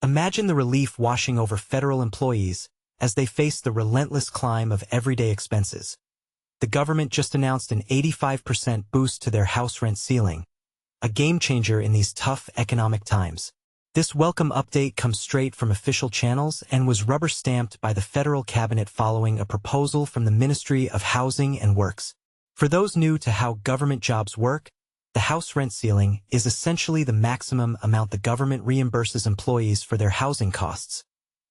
Imagine the relief washing over federal employees as they face the relentless climb of everyday expenses. The government just announced an 85% boost to their house rent ceiling, a game-changer in these tough economic times. This welcome update comes straight from official channels and was rubber-stamped by the federal cabinet following a proposal from the Ministry of Housing and Works. For those new to how government jobs work, the house rent ceiling is essentially the maximum amount the government reimburses employees for their housing costs,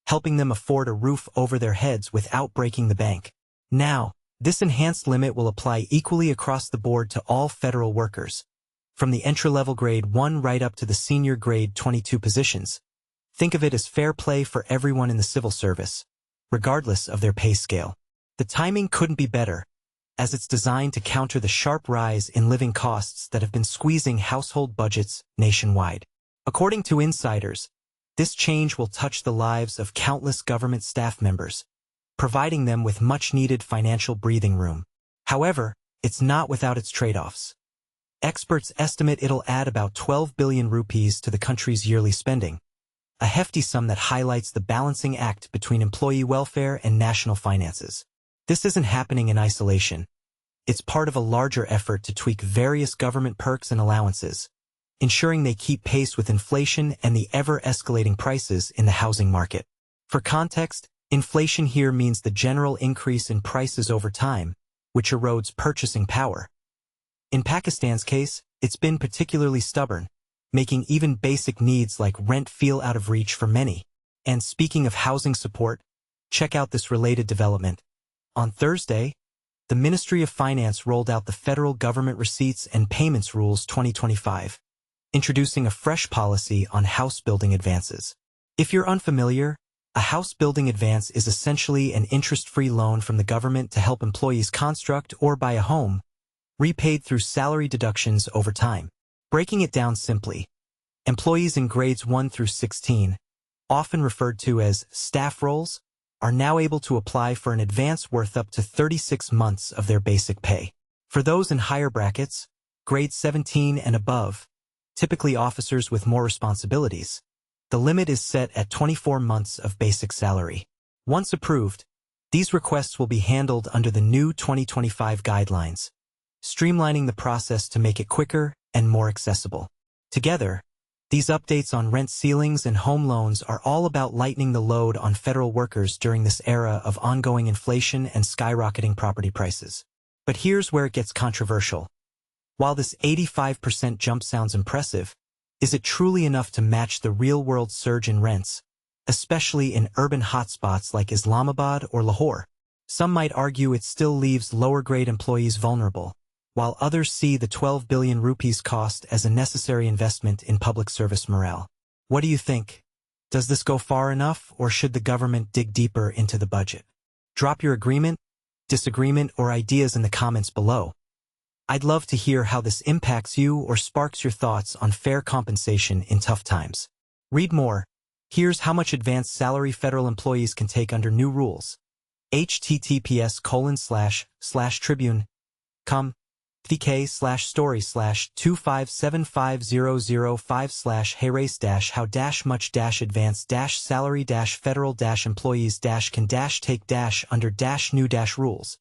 helping them afford a roof over their heads without breaking the bank. Now, this enhanced limit will apply equally across the board to all federal workers, from the entry-level grade 1 right up to the senior grade 22 positions. Think of it as fair play for everyone in the civil service, regardless of their pay scale. The timing couldn't be better, as it's designed to counter the sharp rise in living costs that have been squeezing household budgets nationwide. According to insiders, this change will touch the lives of countless government staff members, providing them with much-needed financial breathing room. However, it's not without its trade-offs. Experts estimate it'll add about 12 billion rupees to the country's yearly spending, a hefty sum that highlights the balancing act between employee welfare and national finances. This isn't happening in isolation. It's part of a larger effort to tweak various government perks and allowances, ensuring they keep pace with inflation and the ever-escalating prices in the housing market. For context, inflation here means the general increase in prices over time, which erodes purchasing power. In Pakistan's case, it's been particularly stubborn, making even basic needs like rent feel out of reach for many. And speaking of housing support, check out this related development. On Thursday, the Ministry of Finance rolled out the Federal Government Receipts and Payments Rules 2025, introducing a fresh policy on house building advances. If you're unfamiliar, a house building advance is essentially an interest-free loan from the government to help employees construct or buy a home, repaid through salary deductions over time. Breaking it down simply, employees in grades 1 through 16, often referred to as staff roles, are now able to apply for an advance worth up to 36 months of their basic pay. For those in higher brackets, grades 17 and above, typically officers with more responsibilities, the limit is set at 24 months of basic salary. Once approved, these requests will be handled under the new 2025 guidelines, streamlining the process to make it quicker and more accessible. Together, these updates on rent ceilings and home loans are all about lightening the load on federal workers during this era of ongoing inflation and skyrocketing property prices. But here's where it gets controversial. While this 85% jump sounds impressive, is it truly enough to match the real-world surge in rents, especially in urban hotspots like Islamabad or Lahore? Some might argue it still leaves lower-grade employees vulnerable, while others see the 12 billion rupees cost as a necessary investment in public service morale. What do you think? Does this go far enough, or should the government dig deeper into the budget? Drop your agreement, disagreement, or ideas in the comments below. I'd love to hear how this impacts you or sparks your thoughts on fair compensation in tough times. Read more. Here's how much advanced salary federal employees can take under new rules. https://tribune.com pk/story/2575005/heyrace-how-much-advanced-salary-federal-employees-can-take-under-new-rules